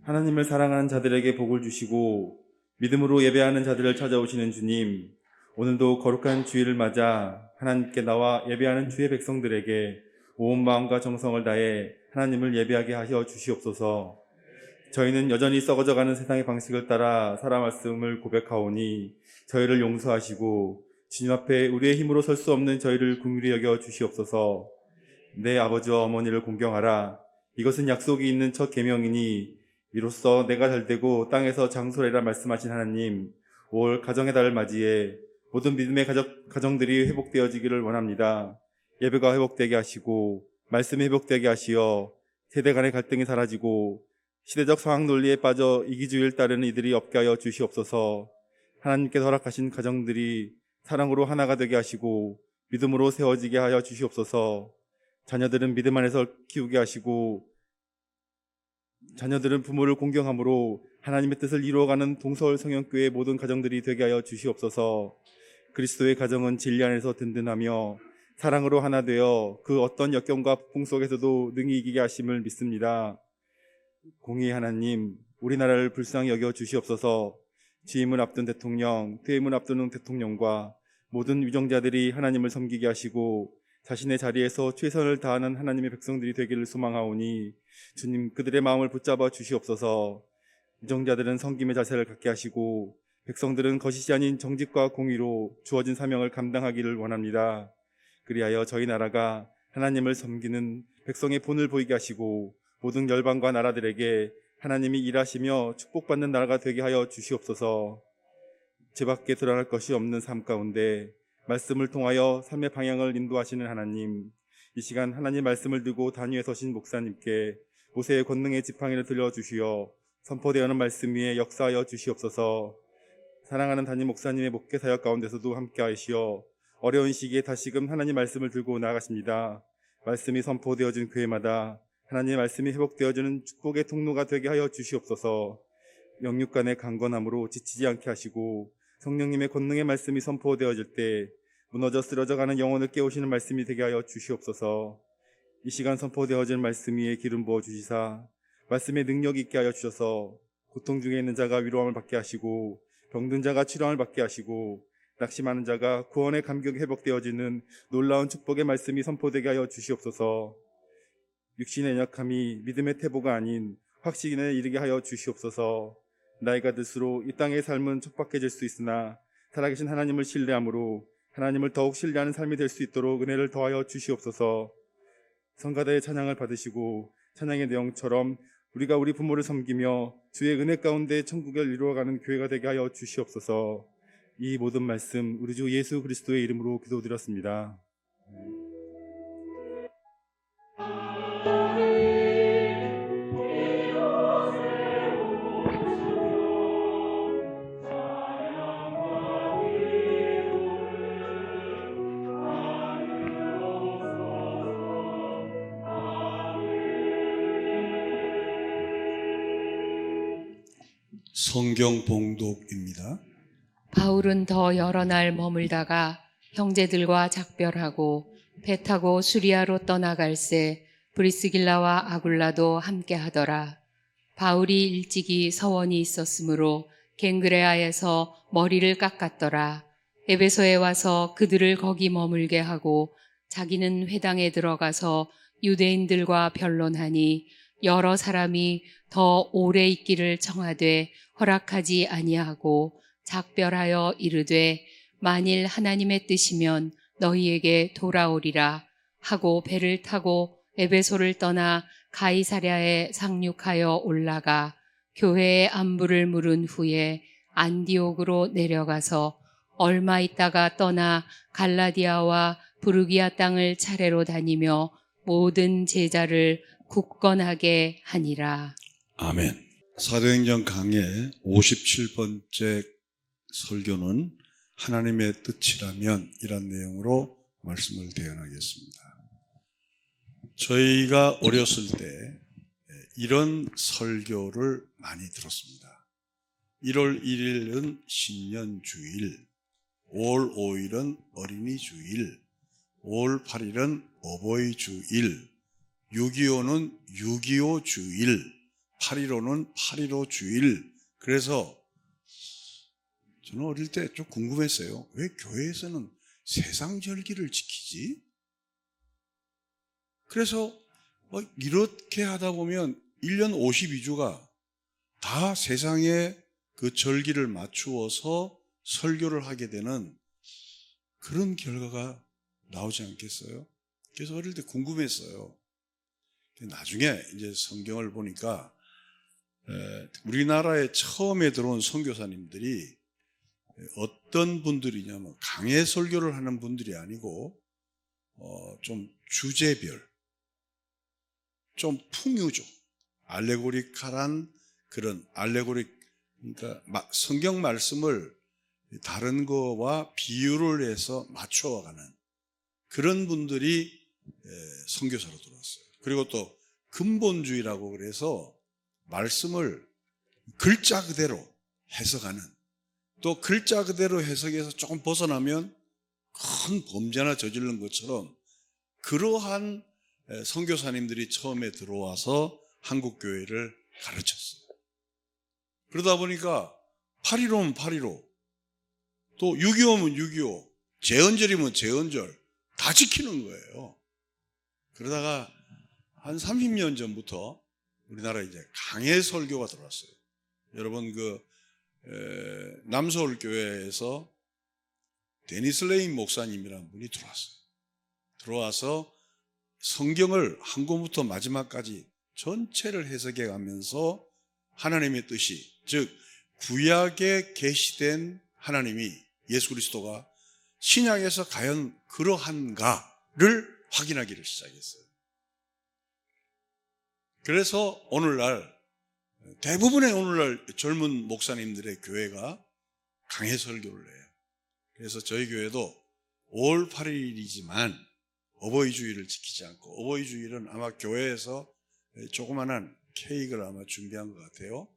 하나님을 사랑하는 자들에게 복을 주시고 믿음으로 예배하는 자들을 찾아오시는 주님, 오늘도 거룩한 주일을 맞아 하나님께 나와 예배하는 주의 백성들에게 온 마음과 정성을 다해 하나님을 예배하게 하여 주시옵소서. 저희는 여전히 썩어져가는 세상의 방식을 따라 살아 말씀을 고백하오니 저희를 용서하시고 주님 앞에 우리의 힘으로 설 수 없는 저희를 긍휼히 여겨 주시옵소서. 내 아버지와 어머니를 공경하라. 이것은 약속이 있는 첫 계명이니 이로써 내가 잘되고 땅에서 장수하리라 말씀하신 하나님, 올 가정의 달을 맞이해 모든 믿음의 가정들이 회복되어지기를 원합니다. 예배가 회복되게 하시고 말씀이 회복되게 하시어 세대 간의 갈등이 사라지고 시대적 상황 논리에 빠져 이기주의를 따르는 이들이 없게 하여 주시옵소서. 하나님께서 허락하신 가정들이 사랑으로 하나가 되게 하시고 믿음으로 세워지게 하여 주시옵소서. 자녀들은 믿음 안에서 키우게 하시고 자녀들은 부모를 공경함으로 하나님의 뜻을 이루어가는 동서울 성령교회의 모든 가정들이 되게 하여 주시옵소서. 그리스도의 가정은 진리 안에서 든든하며 사랑으로 하나 되어 그 어떤 역경과 폭풍 속에서도 능히 이기게 하심을 믿습니다. 공의의 하나님, 우리나라를 불쌍히 여겨 주시옵소서. 취임을 앞둔 대통령, 퇴임을 앞두는 대통령과 모든 위정자들이 하나님을 섬기게 하시고 자신의 자리에서 최선을 다하는 하나님의 백성들이 되기를 소망하오니 주님, 그들의 마음을 붙잡아 주시옵소서. 위정자들은 섬김의 자세를 갖게 하시고 백성들은 거짓이 아닌 정직과 공의로 주어진 사명을 감당하기를 원합니다. 그리하여 저희 나라가 하나님을 섬기는 백성의 본을 보이게 하시고 모든 열방과 나라들에게 하나님이 일하시며 축복받는 나라가 되게 하여 주시옵소서. 제 밖에 드러날 것이 없는 삶 가운데 말씀을 통하여 삶의 방향을 인도하시는 하나님, 이 시간 하나님 말씀을 들고 단위에 서신 목사님께 모세의 권능의 지팡이를 들려주시어 선포되어오는 말씀 위에 역사하여 주시옵소서. 사랑하는 담임 목사님의 목회 사역 가운데서도 함께 하시어 어려운 시기에 다시금 하나님 말씀을 들고 나아가십니다. 말씀이 선포되어진 교회마다 하나님의 말씀이 회복되어지는 축복의 통로가 되게 하여 주시옵소서. 영육 간의 강건함으로 지치지 않게 하시고 성령님의 권능의 말씀이 선포되어질 때 무너져 쓰러져가는 영혼을 깨우시는 말씀이 되게 하여 주시옵소서. 이 시간 선포되어진 말씀 위에 기름 부어 주시사 말씀의 능력 있게 하여 주셔서 고통 중에 있는 자가 위로함을 받게 하시고 병든 자가 치료함을 받게 하시고 낙심하는 자가 구원의 감격이 회복되어지는 놀라운 축복의 말씀이 선포되게 하여 주시옵소서. 육신의 연약함이 믿음의 태보가 아닌 확신에 이르게 하여 주시옵소서. 나이가 들수록 이 땅의 삶은 척박해질 수 있으나 살아계신 하나님을 신뢰함으로 하나님을 더욱 신뢰하는 삶이 될 수 있도록 은혜를 더하여 주시옵소서. 성가대의 찬양을 받으시고 찬양의 내용처럼 우리가 우리 부모를 섬기며 주의 은혜 가운데 천국을 이루어가는 교회가 되게 하여 주시옵소서. 이 모든 말씀 우리 주 예수 그리스도의 이름으로 기도드렸습니다. 성경 봉독입니다. 바울은 더 여러 날 머물다가 형제들과 작별하고 배 타고 수리아로 떠나갈새 브리스길라와 아굴라도 함께 하더라. 바울이 일찍이 서원이 있었으므로 갱그레아에서 머리를 깎았더라. 에베소에 와서 그들을 거기 머물게 하고 자기는 회당에 들어가서 유대인들과 변론하니 여러 사람이 더 오래 있기를 청하되 허락하지 아니하고 작별하여 이르되 만일 하나님의 뜻이면 너희에게 돌아오리라 하고 배를 타고 에베소를 떠나 가이사랴에 상륙하여 올라가 교회의 안부를 물은 후에 안디옥으로 내려가서 얼마 있다가 떠나 갈라디아와 부르기아 땅을 차례로 다니며 모든 제자를 굳건하게 하니라. 아멘. 사도행전 강의 57번째 설교는 하나님의 뜻이라면 이란 내용으로 말씀을 대언하겠습니다. 저희가 어렸을 때 이런 설교를 많이 들었습니다. 1월 1일은 신년주일, 5월 5일은 어린이주일, 5월 8일은 어버이주일, 6.25는 6.25 주일, 8.15는 8.15 주일. 그래서 저는 어릴 때 좀 궁금했어요. 왜 교회에서는 세상 절기를 지키지? 그래서 이렇게 하다 보면 1년 52주가 다 세상의 그 절기를 맞추어서 설교를 하게 되는 그런 결과가 나오지 않겠어요? 그래서 어릴 때 궁금했어요. 나중에 이제 성경을 보니까 우리나라에 처음에 들어온 선교사님들이 어떤 분들이냐면 강해 설교를 하는 분들이 아니고 좀 주제별, 좀 풍유적, 알레고리칼한 그런 그러니까 성경 말씀을 다른 거와 비유를 해서 맞춰가는 그런 분들이 선교사로 들어왔어요. 그리고 또 근본주의라고 그래서 말씀을 글자 그대로 해석하는, 또 글자 그대로 해석해서 조금 벗어나면 큰 범죄나 저지른 것처럼 그러한 선교사님들이 처음에 들어와서 한국 교회를 가르쳤어요. 그러다 보니까 8.15면 8.15, 또 6.25면 6.25, 제헌절이면 제헌절 다 지키는 거예요. 그러다가 한 30년 전부터 우리나라에 이제 강해 설교가 들어왔어요. 여러분 남서울 교회에서 데니스 레인 목사님이라는 분이 들어왔어요. 들어와서 성경을 한 권부터 마지막까지 전체를 해석해 가면서 하나님의 뜻이, 즉 구약에 계시된 하나님이, 예수 그리스도가 신약에서 과연 그러한가를 확인하기를 시작했어요. 그래서 오늘날 대부분의 오늘날 젊은 목사님들의 교회가 강해 설교를 해요. 그래서 저희 교회도 5월 8일이지만 어버이주일을 지키지 않고, 어버이주일은 아마 교회에서 조그만한 케이크를 아마 준비한 것 같아요.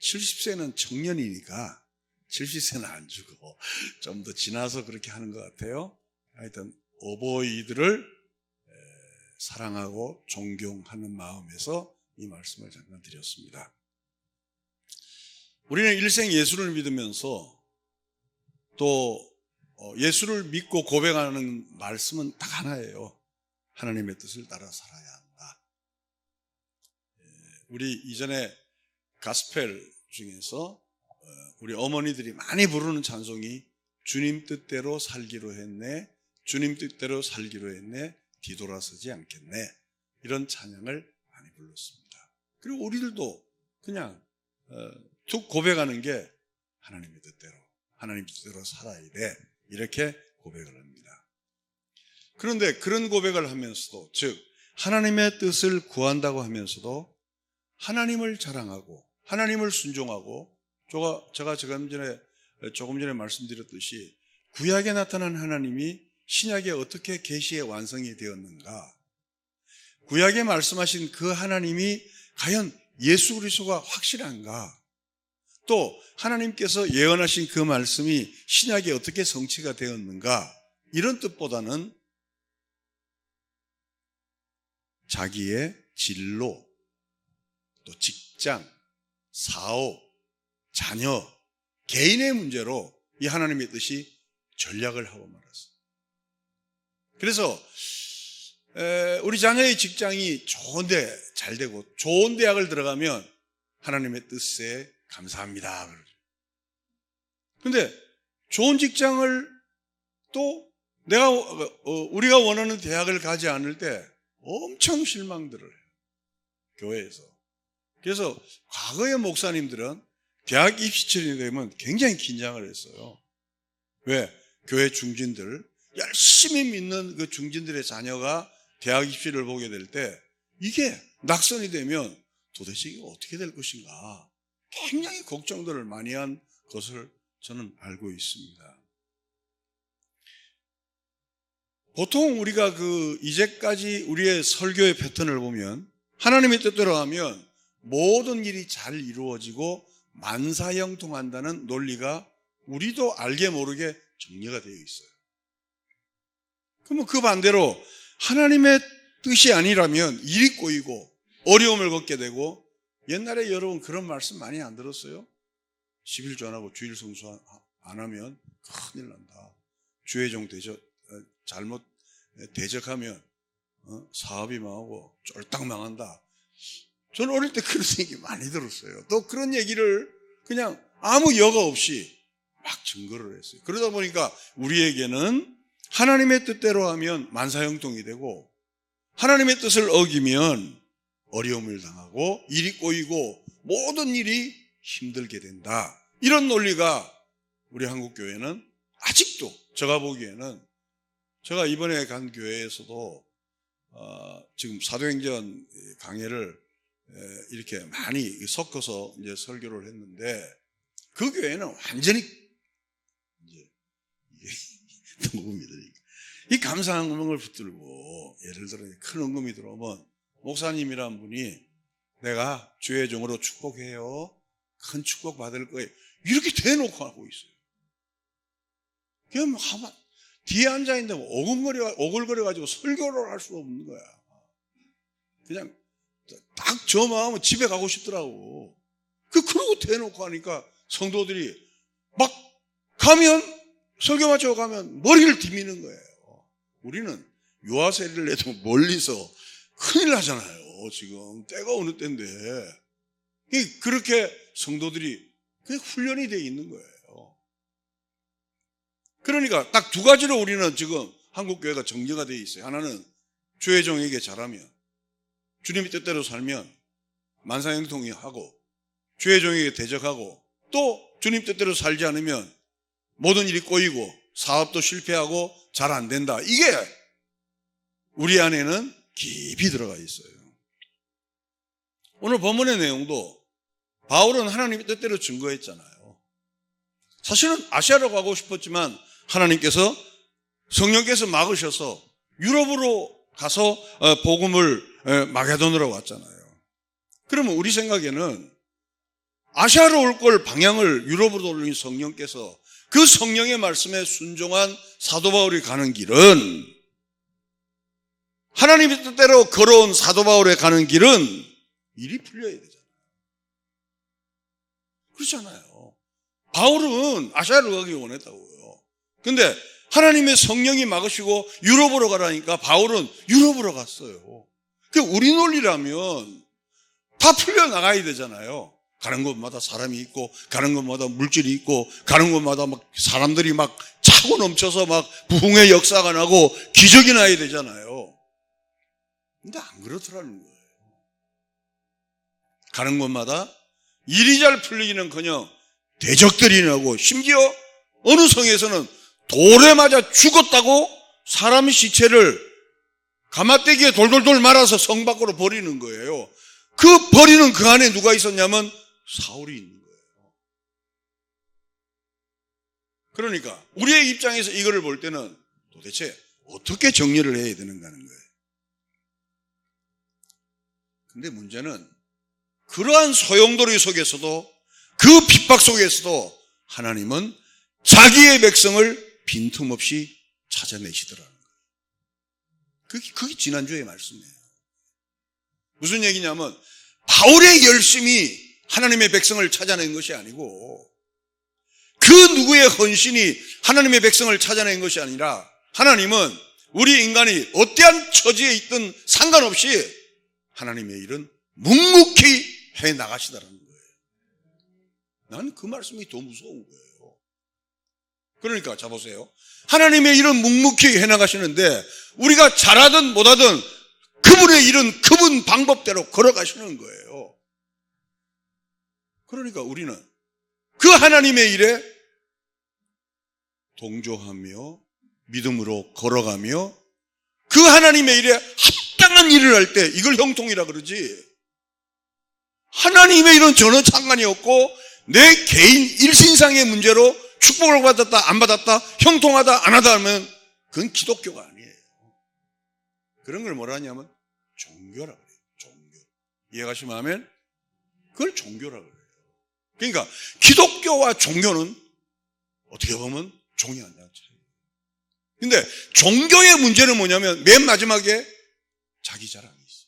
70세는 청년이니까 70세는 안 주고 좀 더 지나서 그렇게 하는 것 같아요. 하여튼 어버이들을 사랑하고 존경하는 마음에서 이 말씀을 잠깐 드렸습니다. 우리는 일생 예수를 믿으면서 또 예수를 믿고 고백하는 말씀은 딱 하나예요. 하나님의 뜻을 따라 살아야 한다. 우리 이전에 가스펠 중에서 우리 어머니들이 많이 부르는 찬송이 주님 뜻대로 살기로 했네, 주님 뜻대로 살기로 했네, 뒤돌아서지 않겠네, 이런 찬양을 많이 불렀습니다. 그리고 우리들도 그냥 툭 고백하는 게 하나님의 뜻대로 살아야 돼, 이렇게 고백을 합니다. 그런데 그런 고백을 하면서도, 즉 하나님의 뜻을 구한다고 하면서도 하나님을 자랑하고 하나님을 순종하고, 제가 조금 전에 말씀드렸듯이 구약에 나타난 하나님이 신약에 어떻게 계시에 완성이 되었는가, 구약에 말씀하신 그 하나님이 과연 예수 그리스도가 확실한가, 또 하나님께서 예언하신 그 말씀이 신약에 어떻게 성취가 되었는가, 이런 뜻보다는 자기의 진로, 또 직장, 사업, 자녀, 개인의 문제로 이 하나님의 뜻이 전략을 하고 말았어요. 그래서 우리 자녀의 직장이 좋은데 잘 되고 좋은 대학을 들어가면 하나님의 뜻에 감사합니다 그러죠. 근데 좋은 직장을 또 우리가 원하는 대학을 가지 않을 때 엄청 실망들을 해요, 교회에서. 그래서 과거의 목사님들은 대학 입시철이 되면 굉장히 긴장을 했어요. 왜? 교회 중진들, 열심히 믿는 그 중진들의 자녀가 대학 입시를 보게 될 때 이게 낙선이 되면 도대체 이게 어떻게 될 것인가, 굉장히 걱정들을 많이 한 것을 저는 알고 있습니다. 보통 우리가 이제까지 우리의 설교의 패턴을 보면 하나님의 뜻대로 하면 모든 일이 잘 이루어지고 만사형통한다는 논리가 우리도 알게 모르게 정리가 되어 있어요. 그러면 그 반대로 하나님의 뜻이 아니라면 일이 꼬이고 어려움을 겪게 되고, 옛날에 여러분 그런 말씀 많이 안 들었어요? 11조 안 하고 주일 성수 안 하면 큰일 난다. 주의종 잘못 대적하면 사업이 망하고 쫄딱 망한다. 저는 어릴 때 그런 얘기 많이 들었어요. 또 그런 얘기를 그냥 아무 여과 없이 막 증거를 했어요. 그러다 보니까 우리에게는 하나님의 뜻대로 하면 만사형통이 되고, 하나님의 뜻을 어기면 어려움을 당하고 일이 꼬이고 모든 일이 힘들게 된다. 이런 논리가 우리 한국교회는 아직도, 제가 보기에는, 제가 이번에 간 교회에서도 지금 사도행전 강해를 이렇게 많이 섞어서 이제 설교를 했는데, 그 교회는 완전히 이제 녹음이 되니까 이 감사한 음성을 붙들고, 예를 들어 큰 은금이 들어오면 목사님이란 분이 내가 주의 종으로 축복해요, 큰 축복 받을 거예요, 이렇게 대놓고 하고 있어요. 그냥 뒤에 앉아있는데 오글거려가지고 설교를 할 수가 없는 거야. 그냥 딱 저 마음은 집에 가고 싶더라고. 그러고 대놓고 하니까 성도들이 막 가면, 설교 마치고 가면 머리를 디미는 거예요. 우리는 유아세리를 내도 멀리서 큰일 나잖아요. 지금 때가 어느 때인데. 그렇게 성도들이 그냥 훈련이 되어 있는 거예요. 그러니까 딱 두 가지로 우리는 지금 한국교회가 정리가 되어 있어요. 하나는 주의 종에게 잘하면, 주님의 뜻대로 살면 만사형통이 하고, 주의 종에게 대적하고, 또 주님 뜻대로 살지 않으면 모든 일이 꼬이고 사업도 실패하고 잘 안 된다. 이게 우리 안에는 깊이 들어가 있어요. 오늘 본문의 내용도 바울은 하나님의 뜻대로 증거했잖아요. 사실은 아시아로 가고 싶었지만 하나님께서, 성령께서 막으셔서 유럽으로 가서 복음을 마게도느로 왔잖아요. 그러면 우리 생각에는 아시아로 올 걸 방향을 유럽으로 돌린 성령께서, 그 성령의 말씀에 순종한 사도 바울이 가는 길은, 하나님의 뜻대로 걸어온 사도 바울의 가는 길은 일이 풀려야 되잖아요. 그렇잖아요. 바울은 아시아로 가기 원했다고요. 근데 하나님의 성령이 막으시고 유럽으로 가라니까 바울은 유럽으로 갔어요. 우리 논리라면 다 풀려나가야 되잖아요. 가는 곳마다 사람이 있고, 가는 곳마다 물질이 있고, 가는 곳마다 막 사람들이 막 차고 넘쳐서 막 부흥의 역사가 나고 기적이 나야 되잖아요. 근데 안 그렇더라는 거예요. 가는 곳마다 일이 잘 풀리기는커녕 대적들이 나고, 심지어 어느 성에서는 돌에 맞아 죽었다고 사람의 시체를 가마떼기에 돌돌돌 말아서 성 밖으로 버리는 거예요. 그 버리는 그 안에 누가 있었냐면 사울이 있는 거예요. 그러니까 우리의 입장에서 이거를 볼 때는 도대체 어떻게 정리를 해야 되는가 하는 거예요. 근데 문제는 그러한 소용돌이 속에서도, 그 핍박 속에서도 하나님은 자기의 백성을 빈틈없이 찾아내시더라는 거예요. 그게 지난주의 말씀이에요. 무슨 얘기냐면 바울의 열심이 하나님의 백성을 찾아낸 것이 아니고, 그 누구의 헌신이 하나님의 백성을 찾아낸 것이 아니라, 하나님은 우리 인간이 어떠한 처지에 있든 상관없이 하나님의 일은 묵묵히 해 나가시더라는 거예요. 난 그 말씀이 더 무서운 거예요. 그러니까 자 보세요. 하나님의 일은 묵묵히 해 나가시는데 우리가 잘하든 못하든 그분의 일은 그분 방법대로 걸어가시는 거예요. 그러니까 우리는 그 하나님의 일에 동조하며 믿음으로 걸어가며, 그 하나님의 일에 합당한 일을 할 때 이걸 형통이라 그러지, 하나님의 일은 전혀 상관이 없고 내 개인 일신상의 문제로 축복을 받았다 안 받았다, 형통하다 안 하다 하면 그건 기독교가 아니에요. 그런 걸 뭐라 하냐면 종교라 그래요. 종교. 이해가시면 하면 그걸 종교라 그래요. 그러니까 기독교와 종교는 어떻게 보면 종이 아니야. 근데 종교의 문제는 뭐냐면 맨 마지막에 자기 자랑이 있어.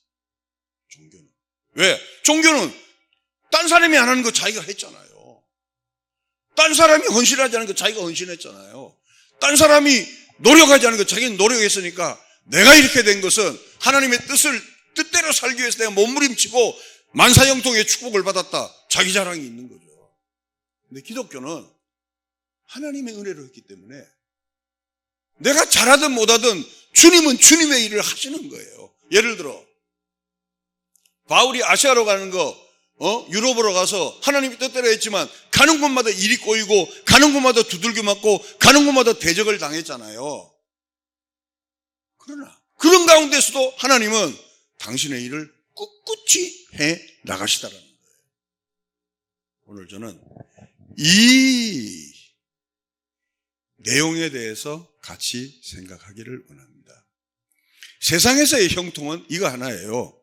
종교는. 왜? 종교는 딴 사람이 안 하는 거 자기가 했잖아요. 딴 사람이 헌신하지 않은 거 자기가 헌신했잖아요. 딴 사람이 노력하지 않은 거 자기는 노력했으니까 내가 이렇게 된 것은 하나님의 뜻대로 살기 위해서 내가 몸부림치고 만사형통의 축복을 받았다. 자기 자랑이 있는 거죠. 근데 기독교는 하나님의 은혜로 했기 때문에 내가 잘하든 못하든 주님은 주님의 일을 하시는 거예요. 예를 들어 바울이 아시아로 가는 거 유럽으로 가서 하나님의 뜻대로 했지만 가는 곳마다 일이 꼬이고 가는 곳마다 두들겨 맞고 가는 곳마다 대적을 당했잖아요. 그러나 그런 가운데서도 하나님은 당신의 일을 꿋꿋이 해 나가시다라는 거예요. 오늘 저는 이 내용에 대해서 같이 생각하기를 원합니다. 세상에서의 형통은 이거 하나예요.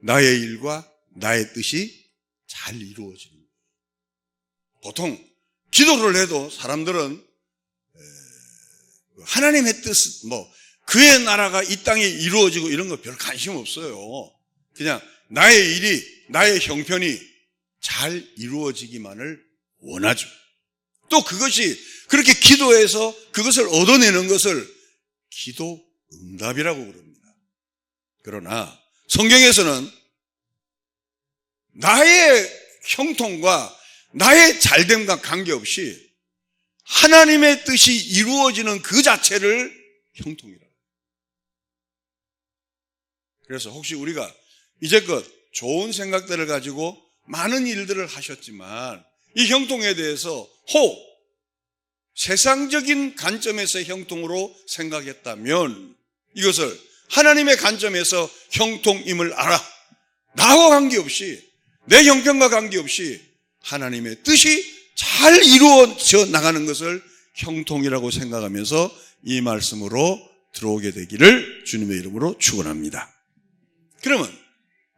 나의 일과 나의 뜻이 잘 이루어지는 거예요. 보통 기도를 해도 사람들은 하나님의 뜻, 그의 나라가 이 땅에 이루어지고 이런 거 별 관심 없어요. 그냥 나의 일이, 나의 형편이 잘 이루어지기만을 원하죠. 또 그것이 그렇게 기도해서 그것을 얻어내는 것을 기도 응답이라고 그럽니다. 그러나 성경에서는 나의 형통과 나의 잘됨과 관계없이 하나님의 뜻이 이루어지는 그 자체를 형통이라고 해요. 그래서 혹시 우리가 이제껏 좋은 생각들을 가지고 많은 일들을 하셨지만 이 형통에 대해서 혹 세상적인 관점에서 형통으로 생각했다면 이것을 하나님의 관점에서 형통임을 알아. 나와 관계없이 내 형편과 관계없이 하나님의 뜻이 잘 이루어져 나가는 것을 형통이라고 생각하면서 이 말씀으로 들어오게 되기를 주님의 이름으로 축원합니다. 그러면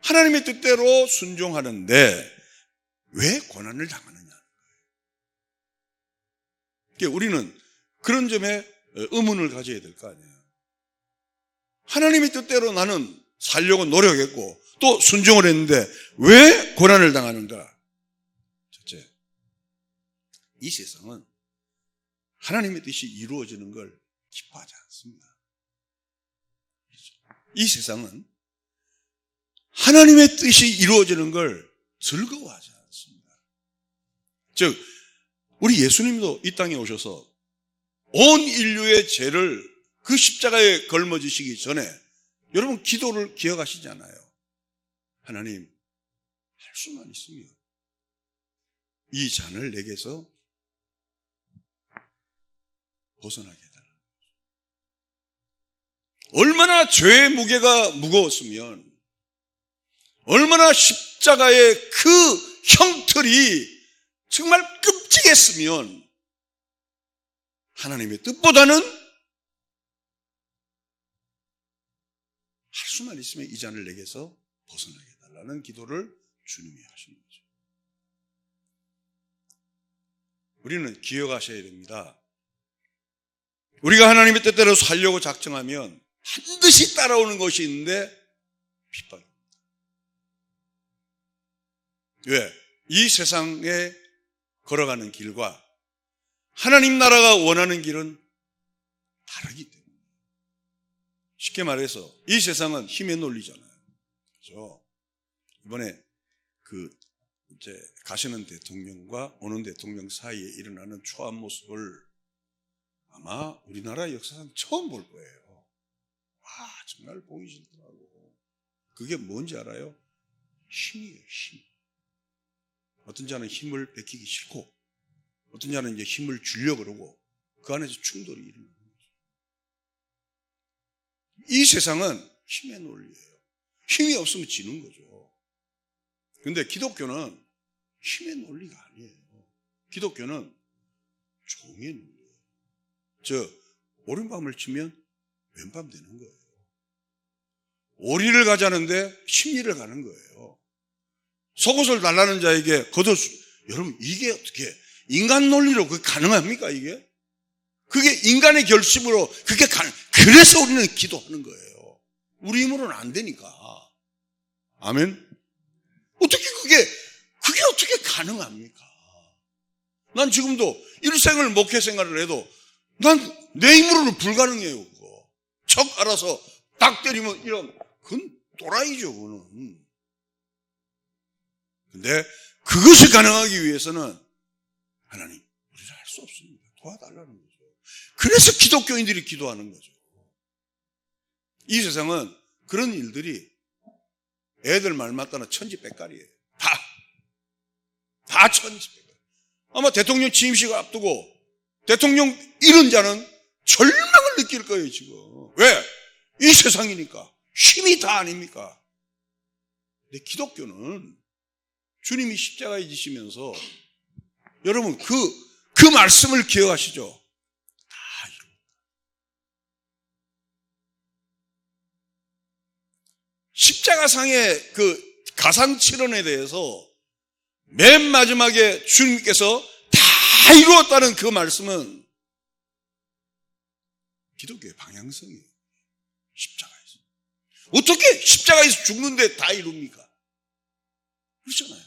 하나님의 뜻대로 순종하는데 왜 고난을 당하느냐? 우리는 그런 점에 의문을 가져야 될 거 아니에요. 하나님의 뜻대로 나는 살려고 노력했고 또 순종을 했는데 왜 고난을 당하는가? 첫째, 이 세상은 하나님의 뜻이 이루어지는 걸 기뻐하지 않습니다. 이 세상은 하나님의 뜻이 이루어지는 걸 즐거워하지 않습니다. 즉 우리 예수님도 이 땅에 오셔서 온 인류의 죄를 그 십자가에 걸머지시기 전에 여러분 기도를 기억하시잖아요. 하나님, 할 수만 있으면 이 잔을 내게서 벗어나게 해달라. 얼마나 죄의 무게가 무거웠으면 얼마나 십자가의 그 형틀이 정말 끔찍했으면 하나님의 뜻보다는 할 수만 있으면 이 잔을 내게서 벗어나게 해달라는 기도를 주님이 하신 거죠. 우리는 기억하셔야 됩니다. 우리가 하나님의 뜻대로 살려고 작정하면 반드시 따라오는 것이 있는데 핍박입니다. 왜? 이 세상에 걸어가는 길과 하나님 나라가 원하는 길은 다르기 때문에. 쉽게 말해서 이 세상은 힘의 논리잖아요. 그렇죠? 이번에 이제 가시는 대통령과 오는 대통령 사이에 일어나는 초안 모습을 아마 우리나라 역사상 처음 볼 거예요. 와, 정말 보기 싫더라고. 그게 뭔지 알아요? 힘이에요, 힘. 어떤 자는 힘을 베끼기 싫고 어떤 자는 이제 힘을 주려고 그러고 그 안에서 충돌이 일어나는 거죠. 이 세상은 힘의 논리예요. 힘이 없으면 지는 거죠. 그런데 기독교는 힘의 논리가 아니에요. 기독교는 종의 논리예요. 오른밤을 치면 왼밤 되는 거예요. 오리를 가자는데 심리를 가는 거예요. 속옷을 달라는 자에게 겉옷 여러분, 이게 어떻게 인간 논리로 그게 가능합니까, 이게? 그게 인간의 결심으로 그게 그래서 우리는 기도하는 거예요. 우리 힘으로는 안 되니까. 아멘? 어떻게 그게 어떻게 가능합니까? 난 지금도 일생을 목회 생활을 해도 난 내 힘으로는 불가능해요, 그거. 척 알아서 딱 때리면 그건 또라이죠, 그거는. 근데 그것이 가능하기 위해서는 하나님, 우리는 할 수 없습니다. 도와달라는 거죠. 그래서 기독교인들이 기도하는 거죠. 이 세상은 그런 일들이 애들 말 맞다나 천지백갈이에요. 다 천지백갈. 아마 대통령 취임식을 앞두고 대통령 이런 자는 절망을 느낄 거예요, 지금. 왜? 이 세상이니까. 힘이 다 아닙니까? 근데 기독교는 주님이 십자가에 지시면서 여러분 그 말씀을 기억하시죠? 다 이루었다. 십자가상의 그 가상칠언에 대해서 맨 마지막에 주님께서 다 이루었다는 그 말씀은 기독교의 방향성이에요. 십자가에서. 어떻게 십자가에서 죽는데 다 이룹니까? 그렇잖아요.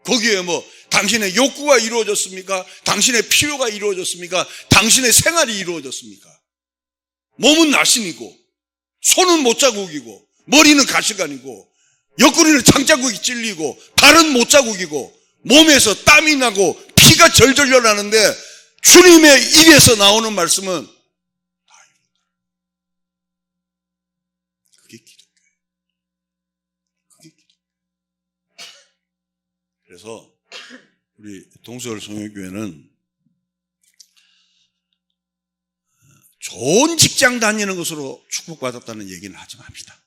거기에 당신의 욕구가 이루어졌습니까? 당신의 필요가 이루어졌습니까? 당신의 생활이 이루어졌습니까? 몸은 나신이고, 손은 못자국이고, 머리는 가시관이고, 옆구리는 창자국이 찔리고, 발은 못자국이고, 몸에서 땀이 나고, 피가 절절 흘러나는데, 주님의 입에서 나오는 말씀은 다 이룬다. 그게 기독교예요. 그게 기독교예요. 그래서 우리 동서울 성회교회는 좋은 직장 다니는 것으로 축복받았다는 얘기는 하지 맙니다.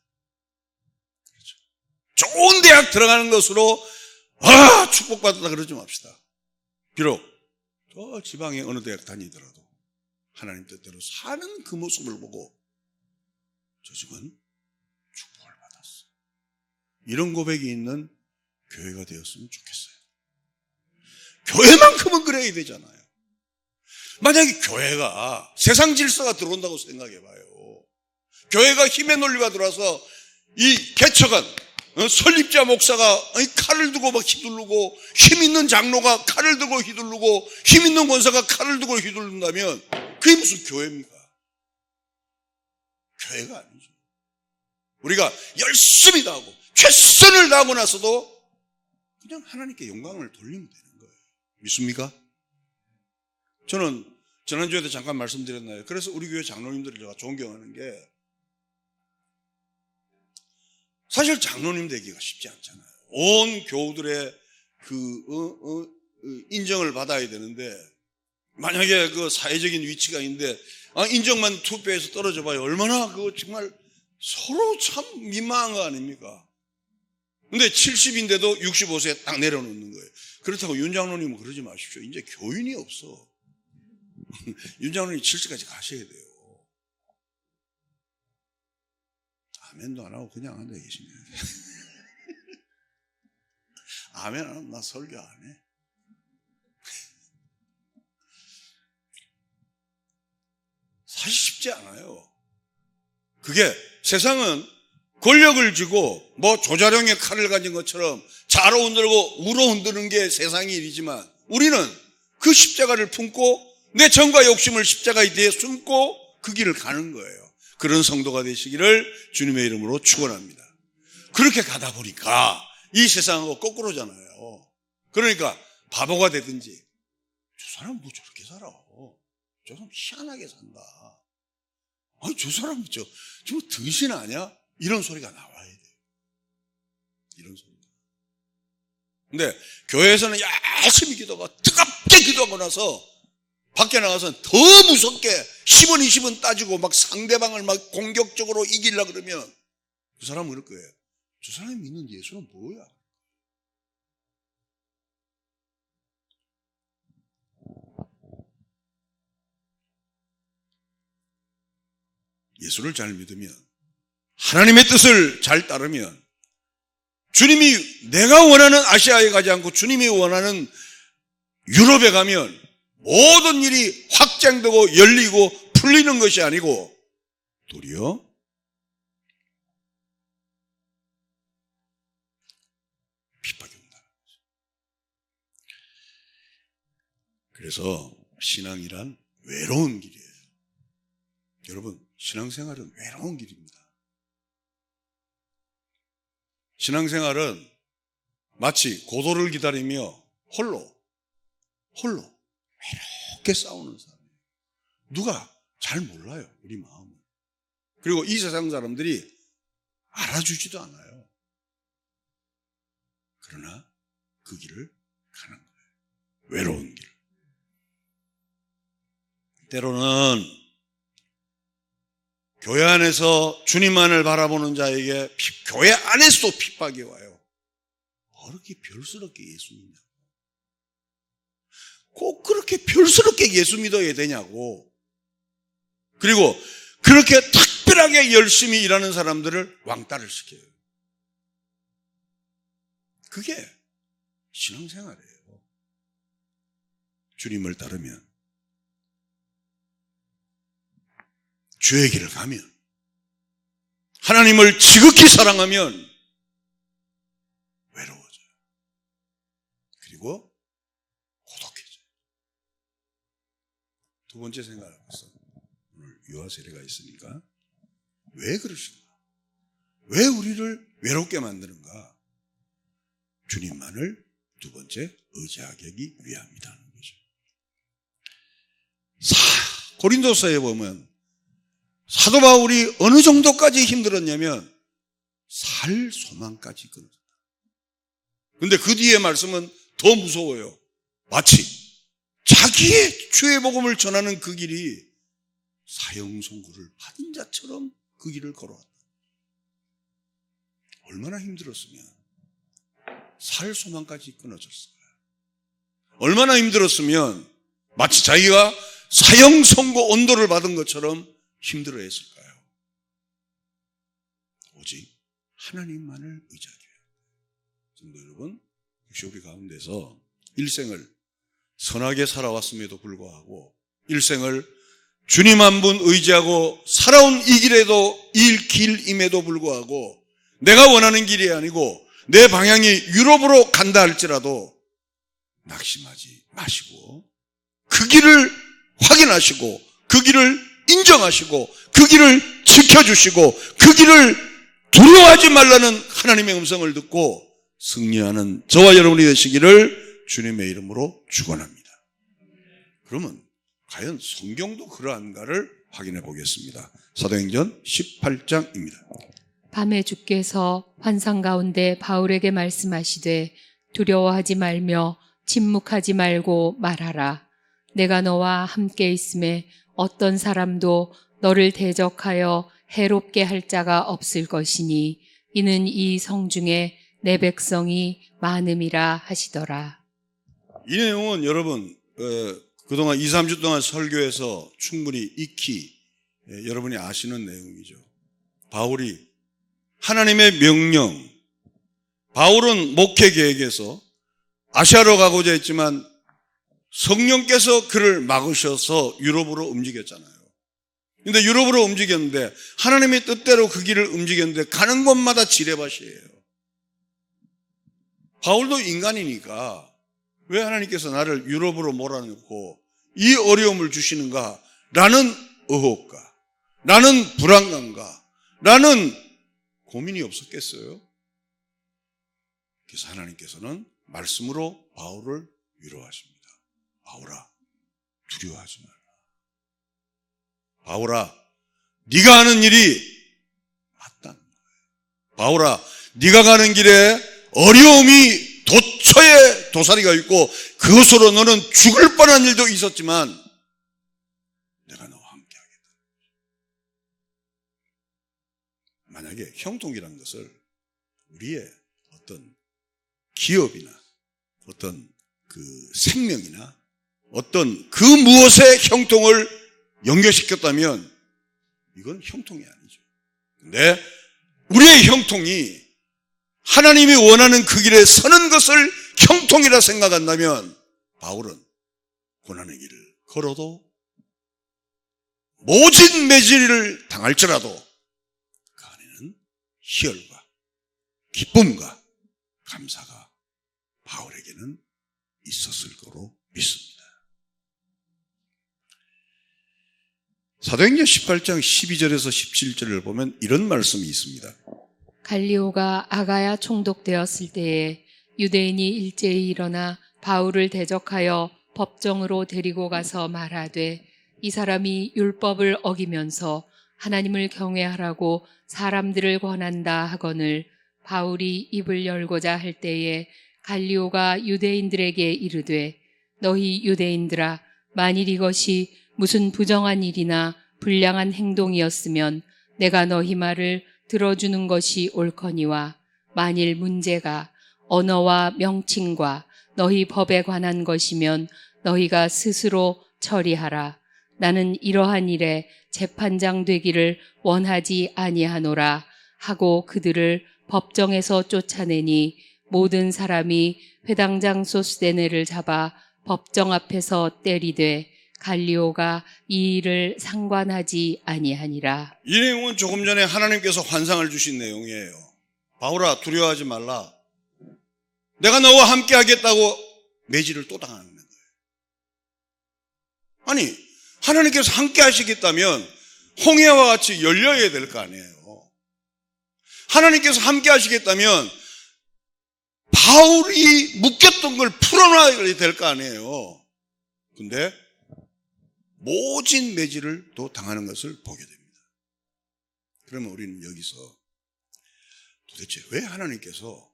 그렇죠. 좋은 대학 들어가는 것으로 축복받았다 그러지 맙시다. 비록 저 지방의 어느 대학 다니더라도 하나님 뜻대로 사는 그 모습을 보고 저 집은 축복을 받았어. 이런 고백이 있는 교회가 되었으면 좋겠어요. 교회만큼은 그래야 되잖아요. 만약에 교회가 세상 질서가 들어온다고 생각해봐요. 교회가 힘의 논리가 들어와서 이 개척한 설립자 목사가 칼을 들고 막 휘두르고, 힘 있는 장로가 칼을 들고 휘두르고, 힘 있는 권사가 칼을 들고 휘두른다면 그게 무슨 교회입니까? 교회가 아니죠. 우리가 열심히 다하고 최선을 다하고 나서도 그냥 하나님께 영광을 돌리면 되는 거예요. 믿습니까? 저는 지난주에도 잠깐 말씀드렸나요? 그래서 우리 교회 장로님들을 제가 존경하는 게, 사실 장로님 되기가 쉽지 않잖아요. 온 교우들의 인정을 받아야 되는데, 만약에 그 사회적인 위치가 있는데 인정만 투표해서 떨어져 봐요. 얼마나 그거 정말 서로 참 민망한 거 아닙니까? 근데 70인데도 65세에 딱 내려놓는 거예요. 그렇다고 윤 장로님은 그러지 마십시오. 이제 교인이 없어. 윤 장로님 70까지 가셔야 돼요. 아멘도 안 하고 그냥 앉아 계시네. 아멘 안 하면 나 설교 안 해. 사실 쉽지 않아요. 그게 세상은 권력을 쥐고 조자룡의 칼을 가진 것처럼 좌로 흔들고 우로 흔드는 게 세상의 일이지만, 우리는 그 십자가를 품고 내 정과 욕심을 십자가에 대해 숨고 그 길을 가는 거예요. 그런 성도가 되시기를 주님의 이름으로 축원합니다. 그렇게 가다 보니까 이 세상하고 거꾸로잖아요. 그러니까 바보가 되든지, 저 사람 뭐 저렇게 살아, 저 사람 희한하게 산다, 저 사람 저 등신 아니야? 이런 소리가 나와야 돼요. 이런 소리가. 근데 교회에서는 열심히 기도하고 뜨겁게 기도하고 나서 밖에 나가서 더 무섭게 10원 20원 따지고 막 상대방을 막 공격적으로 이기려고 그러면 그 사람은 그럴 거예요. 저 사람이 믿는 예수는 뭐야? 예수를 잘 믿으면, 하나님의 뜻을 잘 따르면 주님이 내가 원하는 아시아에 가지 않고 주님이 원하는 유럽에 가면 모든 일이 확장되고 열리고 풀리는 것이 아니고 도리어 핍박이 온다. 그래서 신앙이란 외로운 길이에요. 여러분, 신앙생활은 외로운 길입니다. 신앙생활은 마치 고도를 기다리며 홀로 외롭게 싸우는 사람이에요. 누가 잘 몰라요, 우리 마음을. 그리고 이 세상 사람들이 알아주지도 않아요. 그러나 그 길을 가는 거예요. 외로운 길. 때로는 교회 안에서 주님만을 바라보는 자에게 교회 안에서도 핍박이 와요. 그렇게 별스럽게 예수 믿냐고. 꼭 그렇게 별스럽게 예수 믿어야 되냐고. 그리고 그렇게 특별하게 열심히 일하는 사람들을 왕따를 시켜요. 그게 신앙생활이에요. 주님을 따르면, 주의 길을 가면, 하나님을 지극히 사랑하면 외로워져요. 그리고 고독해져요. 두 번째 생각해서 오늘 유아 세례가 있으니까 왜 그러신가? 왜 우리를 외롭게 만드는가? 주님만을 두 번째 의지하기 위함이라는 거죠. 고린도서에 보면 사도 바울이 어느 정도까지 힘들었냐면 살 소망까지 끊었다. 그런데 그 뒤에 말씀은 더 무서워요. 마치 자기의 주의 복음을 전하는 그 길이 사형 선고를 받은 자처럼 그 길을 걸어왔다. 얼마나 힘들었으면 살 소망까지 끊어졌을까요? 얼마나 힘들었으면 마치 자기가 사형 선고 온도를 받은 것처럼 힘들어했을까요? 오직 하나님만을 의지하게 해요. 성도 여러분, 혹시 우리 가운데서 일생을 선하게 살아왔음에도 불구하고 일생을 주님 한 분 의지하고 살아온 이 길에도 이 길임에도 불구하고 내가 원하는 길이 아니고 내 방향이 유럽으로 간다 할지라도 낙심하지 마시고 그 길을 확인하시고 그 길을 인정하시고 그 길을 지켜주시고 그 길을 두려워하지 말라는 하나님의 음성을 듣고 승리하는 저와 여러분이 되시기를 주님의 이름으로 축원합니다. 그러면 과연 성경도 그러한가를 확인해 보겠습니다. 사도행전 18장입니다. 밤에 주께서 환상 가운데 바울에게 말씀하시되 두려워하지 말며 침묵하지 말고 말하라. 내가 너와 함께 있음에 어떤 사람도 너를 대적하여 해롭게 할 자가 없을 것이니 이는 이 성중에 내 백성이 많음이라 하시더라. 이 내용은 여러분 그동안 2, 3주 동안 설교에서 충분히 익히 여러분이 아시는 내용이죠. 바울이 하나님의 명령, 바울은 목회 계획에서 아시아로 가고자 했지만 성령께서 그를 막으셔서 유럽으로 움직였잖아요. 근데 유럽으로 움직였는데 하나님의 뜻대로 그 길을 움직였는데 가는 곳마다 지뢰밭이에요. 바울도 인간이니까 왜 하나님께서 나를 유럽으로 몰아넣고 이 어려움을 주시는가? 라는 의혹과 라는 불안감과 라는 고민이 없었겠어요? 그래서 하나님께서는 말씀으로 바울을 위로하십니다. 바울아, 두려워하지 마라. 바울아, 네가 하는 일이 맞다는 거예요. 바울아, 네가 가는 길에 어려움이 도처에 도사리가 있고 그것으로 너는 죽을 뻔한 일도 있었지만 내가 너와 함께 하겠다. 만약에 형통이라는 것을 우리의 어떤 기업이나 어떤 그 생명이나 어떤 그 무엇의 형통을 연결시켰다면 이건 형통이 아니죠. 근데 우리의 형통이 하나님이 원하는 그 길에 서는 것을 형통이라 생각한다면 바울은 고난의 길을 걸어도 모진 매질을 당할지라도 그 안에는 희열과 기쁨과 감사가 바울에게는 있었을 거로 믿습니다. 사도행전 18장 12절에서 17절을 보면 이런 말씀이 있습니다. 갈리오가 아가야 총독되었을 때에 유대인이 일제히 일어나 바울을 대적하여 법정으로 데리고 가서 말하되 이 사람이 율법을 어기면서 하나님을 경외하라고 사람들을 권한다 하거늘 바울이 입을 열고자 할 때에 갈리오가 유대인들에게 이르되 너희 유대인들아 만일 이것이 무슨 부정한 일이나 불량한 행동이었으면 내가 너희 말을 들어주는 것이 옳거니와 만일 문제가 언어와 명칭과 너희 법에 관한 것이면 너희가 스스로 처리하라. 나는 이러한 일에 재판장 되기를 원하지 아니하노라 하고 그들을 법정에서 쫓아내니 모든 사람이 회당장 소스데네를 잡아 법정 앞에서 때리되 갈리오가 이 일을 상관하지 아니하니라. 이 내용은 조금 전에 하나님께서 환상을 주신 내용이에요. 바울아 두려워하지 말라. 내가 너와 함께 하겠다고 매질을 또 당하는 거예요. 아니 하나님께서 함께 하시겠다면 홍해와 같이 열려야 될 거 아니에요. 하나님께서 함께 하시겠다면 바울이 묶였던 걸 풀어놔야 될 거 아니에요. 근데 모진 매질을 또 당하는 것을 보게 됩니다. 그러면 우리는 여기서 도대체 왜 하나님께서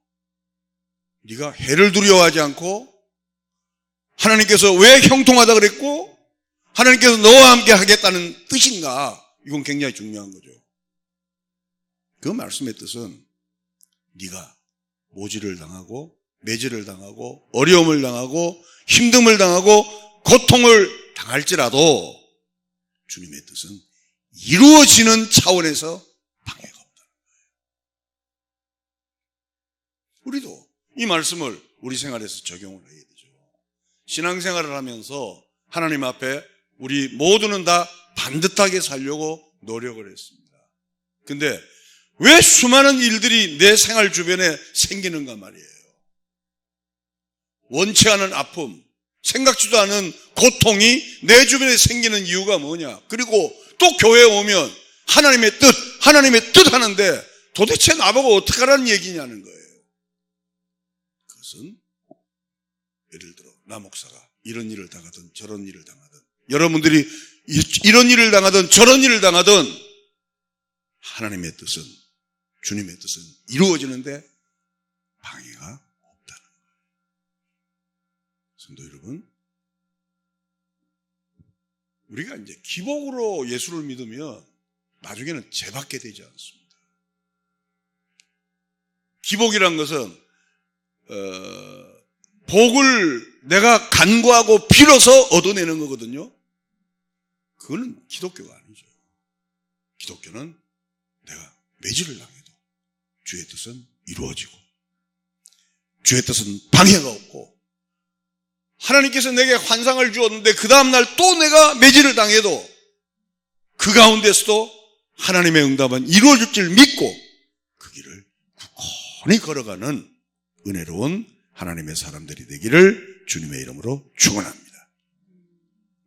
네가 해를 두려워하지 않고 하나님께서 왜 형통하다 그랬고 하나님께서 너와 함께 하겠다는 뜻인가? 이건 굉장히 중요한 거죠. 그 말씀의 뜻은 네가 모질을 당하고 매질을 당하고 어려움을 당하고 힘듦을 당하고 고통을 당할지라도 주님의 뜻은 이루어지는 차원에서 방해가 없다는 거예요. 우리도 이 말씀을 우리 생활에서 적용을 해야 되죠. 신앙생활을 하면서 하나님 앞에 우리 모두는 다 반듯하게 살려고 노력을 했습니다. 근데 왜 수많은 일들이 내 생활 주변에 생기는가 말이에요. 원치 않은 아픔, 생각지도 않은 고통이 내 주변에 생기는 이유가 뭐냐? 그리고 또 교회에 오면 하나님의 뜻 하는데 도대체 나보고 어떻게 하라는 얘기냐는 거예요. 그것은 예를 들어 나 목사가 이런 일을 당하든 저런 일을 당하든 여러분들이 이런 일을 당하든 저런 일을 당하든 하나님의 뜻은 주님의 뜻은 이루어지는데 방해가 없다는 거예요. 성도 여러분, 우리가 이제 기복으로 예수를 믿으면 나중에는 죄받게 되지 않습니다. 기복이란 것은 복을 내가 간구하고 빌어서 얻어내는 거거든요. 그거는 기독교가 아니죠. 기독교는 내가 매질을 당해도 주의 뜻은 이루어지고 주의 뜻은 방해가 없고 하나님께서 내게 환상을 주었는데 그 다음날 또 내가 매질을 당해도 그 가운데서도 하나님의 응답은 이루어질 줄 믿고 그 길을 굳건히 걸어가는 은혜로운 하나님의 사람들이 되기를 주님의 이름으로 축원합니다.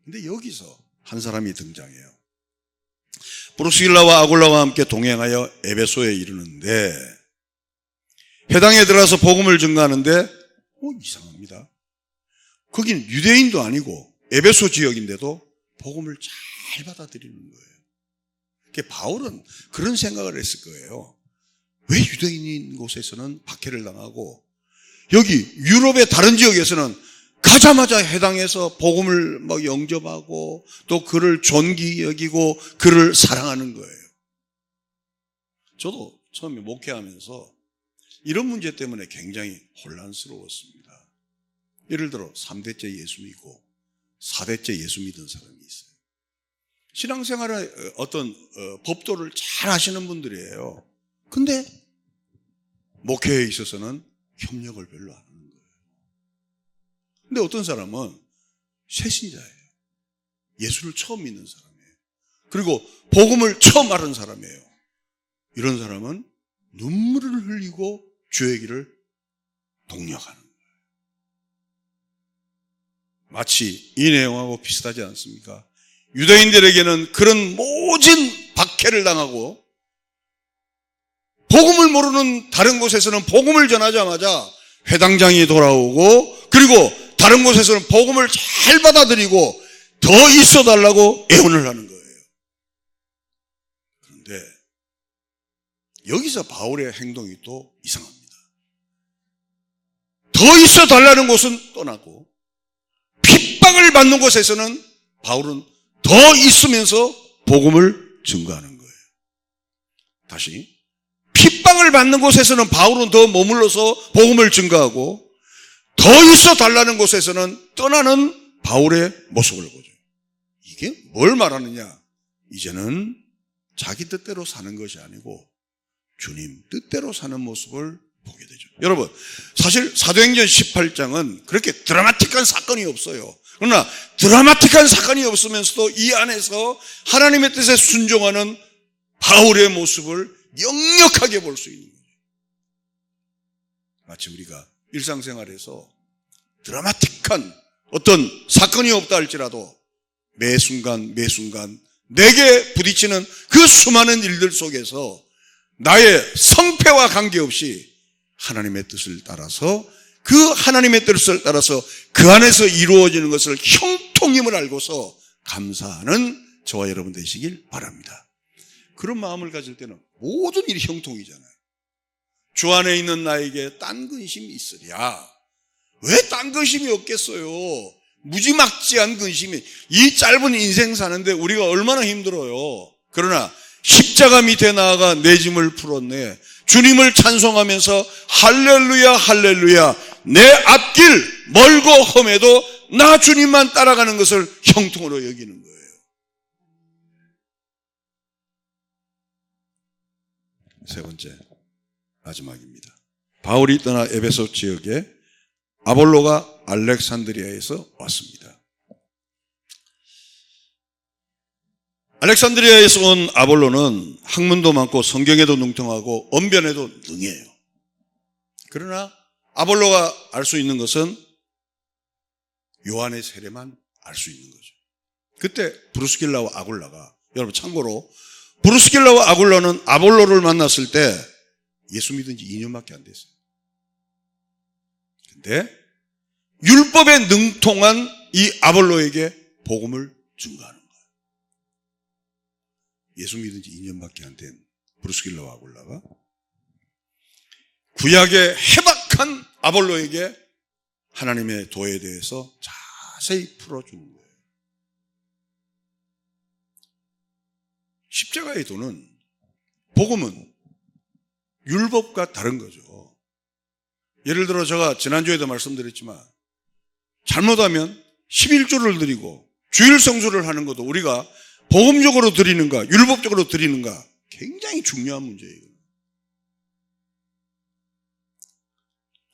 근데 여기서 한 사람이 등장해요. 브루스길라와 아굴라와 함께 동행하여 에베소에 이르는데 회당에 들어가서 복음을 전가하는데 이상합니다. 거긴 유대인도 아니고 에베소 지역인데도 복음을 잘 받아들이는 거예요. 바울은 그런 생각을 했을 거예요. 왜 유대인인 곳에서는 박해를 당하고 여기 유럽의 다른 지역에서는 가자마자 해당해서 복음을 막 영접하고 또 그를 존귀 여기고 그를 사랑하는 거예요. 저도 처음에 목회하면서 이런 문제 때문에 굉장히 혼란스러웠습니다. 예를 들어 3대째 예수 믿고 4대째 예수 믿은 사람이 있어요. 신앙생활의 어떤 법도를 잘 하시는 분들이에요. 근데 목회에 있어서는 협력을 별로 안 하는 거예요. 근데 어떤 사람은 새신자예요. 예수를 처음 믿는 사람이에요. 그리고 복음을 처음 알은 사람이에요. 이런 사람은 눈물을 흘리고 주의 길을 독려하는 거예요. 마치 이 내용하고 비슷하지 않습니까? 유대인들에게는 그런 모진 박해를 당하고 복음을 모르는 다른 곳에서는 복음을 전하자마자 회당장이 돌아오고, 그리고 다른 곳에서는 복음을 잘 받아들이고 더 있어 달라고 애원을 하는 거예요. 그런데 여기서 바울의 행동이 또 이상합니다. 더 있어 달라는 곳은 떠나고 핍박을 받는 곳에서는 바울은 더 있으면서 복음을 증거하는 거예요. 다시, 핍박을 받는 곳에서는 바울은 더 머물러서 복음을 증거하고, 더 있어 달라는 곳에서는 떠나는 바울의 모습을 보죠. 이게 뭘 말하느냐? 이제는 자기 뜻대로 사는 것이 아니고 주님 뜻대로 사는 모습을 보게 되죠. 여러분, 사실 사도행전 18장은 그렇게 드라마틱한 사건이 없어요. 그러나 드라마틱한 사건이 없으면서도 이 안에서 하나님의 뜻에 순종하는 바울의 모습을 역력하게 볼 수 있는 거예요. 마치 우리가 일상생활에서 드라마틱한 어떤 사건이 없다 할지라도 매 순간 내게 부딪히는 그 수많은 일들 속에서 나의 성패와 관계없이 하나님의 뜻을 따라서, 그 하나님의 뜻을 따라서 그 안에서 이루어지는 것을 형통임을 알고서 감사하는 저와 여러분 되시길 바랍니다. 그런 마음을 가질 때는 모든 일이 형통이잖아요. 주 안에 있는 나에게 딴 근심이 있으랴. 왜 딴 근심이 없겠어요? 무지막지한 근심이, 이 짧은 인생 사는데 우리가 얼마나 힘들어요. 그러나 십자가 밑에 나아가 내 짐을 풀었네. 주님을 찬송하면서 할렐루야 할렐루야, 내 앞길 멀고 험해도 나 주님만 따라가는 것을 형통으로 여기는 거예요. 세 번째, 마지막입니다. 바울이 떠나 에베소 지역에 아볼로가 알렉산드리아에서 왔습니다. 알렉산드리아에서 온 아볼로는 학문도 많고 성경에도 능통하고 언변에도 능해요. 그러나 아볼로가 알 수 있는 것은 요한의 세례만 알 수 있는 거죠. 그때 브루스길라와 아굴라가, 여러분 참고로 브루스길라와 아굴라는 아볼로를 만났을 때 예수 믿은 지 2년밖에 안 됐어요. 근데 율법에 능통한 이 아볼로에게 복음을 증거하는 거예요. 예수 믿은 지 2년밖에 안 된 브루스길라와 아굴라가 구약의 해박한 아볼로에게 하나님의 도에 대해서 자세히 풀어주는 거예요. 십자가의 도는, 복음은 율법과 다른 거죠. 예를 들어 제가 지난주에도 말씀드렸지만 잘못하면 11조를 드리고 주일 성수를 하는 것도 우리가 복음적으로 드리는가 율법적으로 드리는가 굉장히 중요한 문제예요.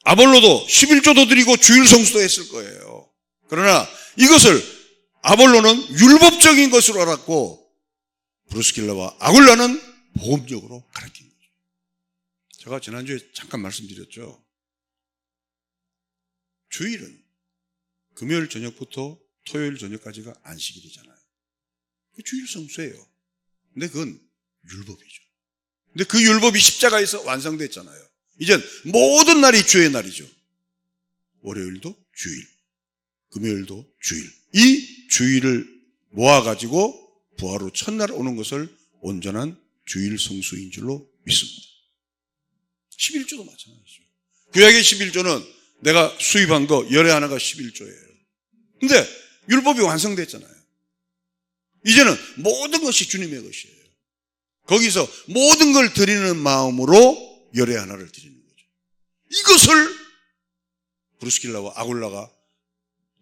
아볼로도 11조도 드리고 주일 성수도 했을 거예요. 그러나 이것을 아볼로는 율법적인 것으로 알았고 브루스길라와 아굴라는 복음적으로 가르친 거죠. 제가 지난주에 잠깐 말씀드렸죠. 주일은 금요일 저녁부터 토요일 저녁까지가 안식일이잖아요. 주일 성수예요. 근데 그건 율법이죠. 근데 그 율법이 십자가에서 완성됐잖아요. 이젠 모든 날이 주의 날이죠. 월요일도 주일, 금요일도 주일. 이 주일을 모아가지고 부활 후 첫날 오는 것을 온전한 주일 성수인 줄로 믿습니다. 11조도 마찬가지죠. 구약의 11조는 내가 수입한 거 열의 하나가 11조예요. 근데 율법이 완성됐잖아요. 이제는 모든 것이 주님의 것이에요. 거기서 모든 걸 드리는 마음으로 열의 하나를 드리는 거죠. 이것을 브루스길라와 아굴라가,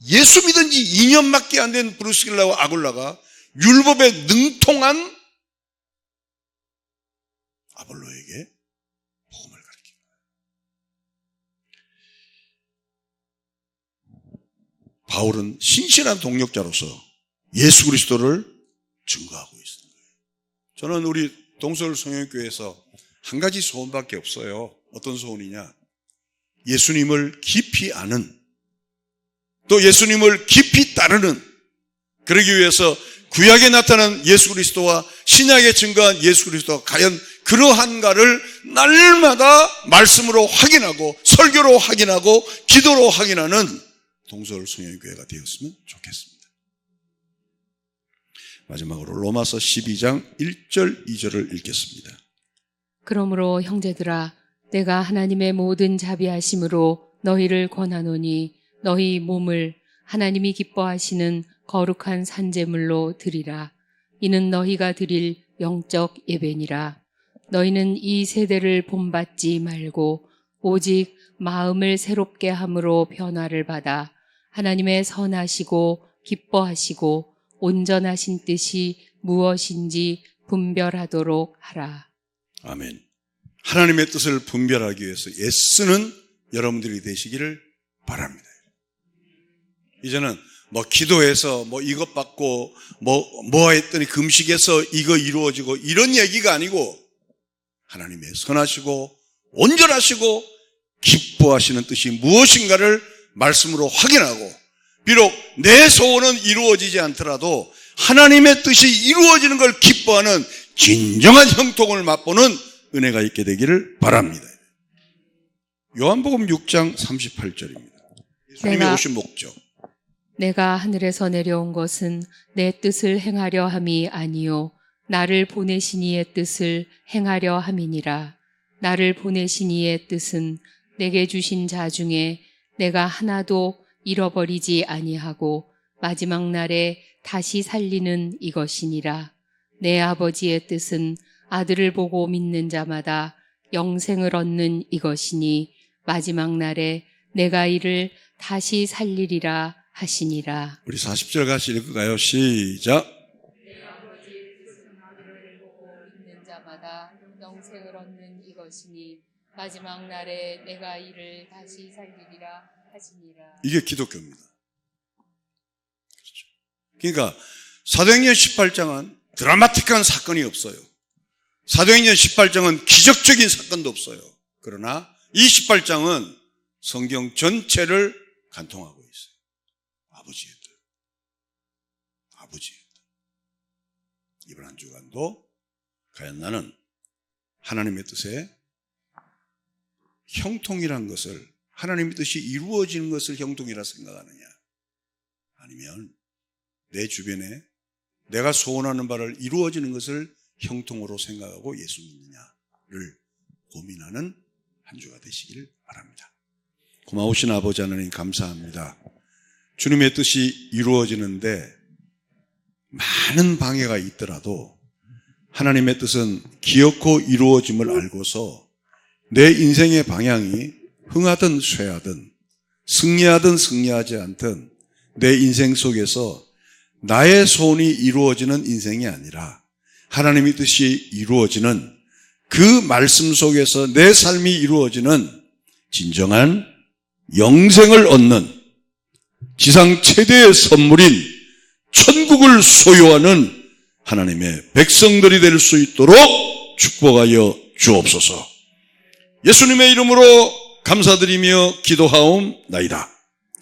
예수 믿은 지 2년밖에 안 된 브루스길라와 아굴라가 율법에 능통한 아볼로에게 복음을 가르친 거예요. 바울은 신실한 동력자로서 예수 그리스도를 증거하고 있습니다. 저는 우리 동서울 성형교회에서 한 가지 소원밖에 없어요. 어떤 소원이냐? 예수님을 깊이 아는, 또 예수님을 깊이 따르는, 그러기 위해서 구약에 나타난 예수 그리스도와 신약에 증거한 예수 그리스도가 과연 그러한가를 날마다 말씀으로 확인하고 설교로 확인하고 기도로 확인하는 동서울 성형교회가 되었으면 좋겠습니다. 마지막으로 로마서 12장 1절 2절을 읽겠습니다. 그러므로 형제들아 내가 하나님의 모든 자비하심으로 너희를 권하노니 너희 몸을 하나님이 기뻐하시는 거룩한 산제물로 드리라. 이는 너희가 드릴 영적 예배니라. 너희는 이 세대를 본받지 말고 오직 마음을 새롭게 함으로 변화를 받아 하나님의 선하시고 기뻐하시고 온전하신 뜻이 무엇인지 분별하도록 하라. 아멘. 하나님의 뜻을 분별하기 위해서 애쓰는 여러분들이 되시기를 바랍니다. 이제는 기도해서 이것 받고 뭐 했더니 금식해서 이거 이루어지고 이런 얘기가 아니고 하나님의 선하시고 온전하시고 기뻐하시는 뜻이 무엇인가를 말씀으로 확인하고, 비록 내 소원은 이루어지지 않더라도 하나님의 뜻이 이루어지는 걸 기뻐하는 진정한 형통을 맛보는 은혜가 있게 되기를 바랍니다. 요한복음 6장 38절입니다. 예수님이 오신 목적. 내가 하늘에서 내려온 것은 내 뜻을 행하려 함이 아니요 나를 보내신 이의 뜻을 행하려 함이니라. 나를 보내신 이의 뜻은 내게 주신 자 중에 내가 하나도 잃어버리지 아니하고 마지막 날에 다시 살리는 이것이니라. 내 아버지의 뜻은 아들을 보고 믿는 자마다 영생을 얻는 이것이니 마지막 날에 내가 이를 다시 살리리라 하시니라. 우리 40절 같이 읽을까요? 시작. 내 아버지의 뜻은 아들을 보고 믿는 자마다 영생을 얻는 이것이니 마지막 날에 내가 이를 다시 살리리라 하시니라. 이게 기독교입니다. 그렇죠. 그러니까 사도행전 18장은 드라마틱한 사건이 없어요. 사도행전 18장은 기적적인 사건도 없어요. 그러나 이 18장은 성경 전체를 관통하고 있어요. 아버지의 뜻. 아버지의 뜻. 이번 한 주간도 과연 나는 하나님의 뜻에 형통이란 것을, 하나님의 뜻이 이루어지는 것을 형통이라 생각하느냐, 아니면 내 주변에 내가 소원하는 바를 이루어지는 것을 형통으로 생각하고 예수 믿느냐를 고민하는 한 주가 되시기를 바랍니다. 고마우신 아버지 하나님 감사합니다. 주님의 뜻이 이루어지는데 많은 방해가 있더라도 하나님의 뜻은 기어코 이루어짐을 알고서 내 인생의 방향이 흥하든 쇠하든 승리하든 승리하지 않든 내 인생 속에서 나의 소원이 이루어지는 인생이 아니라 하나님의 뜻이 이루어지는 그 말씀 속에서 내 삶이 이루어지는 진정한 영생을 얻는 지상 최대의 선물인 천국을 소유하는 하나님의 백성들이 될 수 있도록 축복하여 주옵소서. 예수님의 이름으로 감사드리며 기도하옵나이다.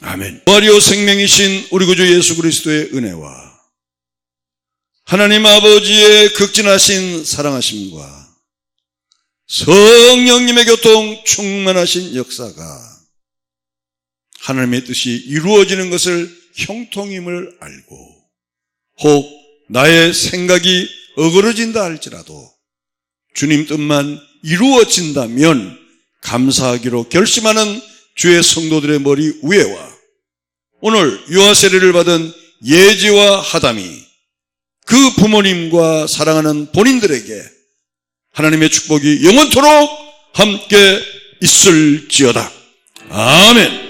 아멘. 부활이요 생명이신 우리 구주 예수 그리스도의 은혜와 하나님 아버지의 극진하신 사랑하심과 성령님의 교통 충만하신 역사가 하나님의 뜻이 이루어지는 것을 형통임을 알고, 혹 나의 생각이 어그러진다 할지라도 주님 뜻만 이루어진다면 감사하기로 결심하는 주의 성도들의 머리 위에와 오늘 유아 세례를 받은 예지와 하담이 그 부모님과 사랑하는 본인들에게 하나님의 축복이 영원토록 함께 있을지어다. 아멘.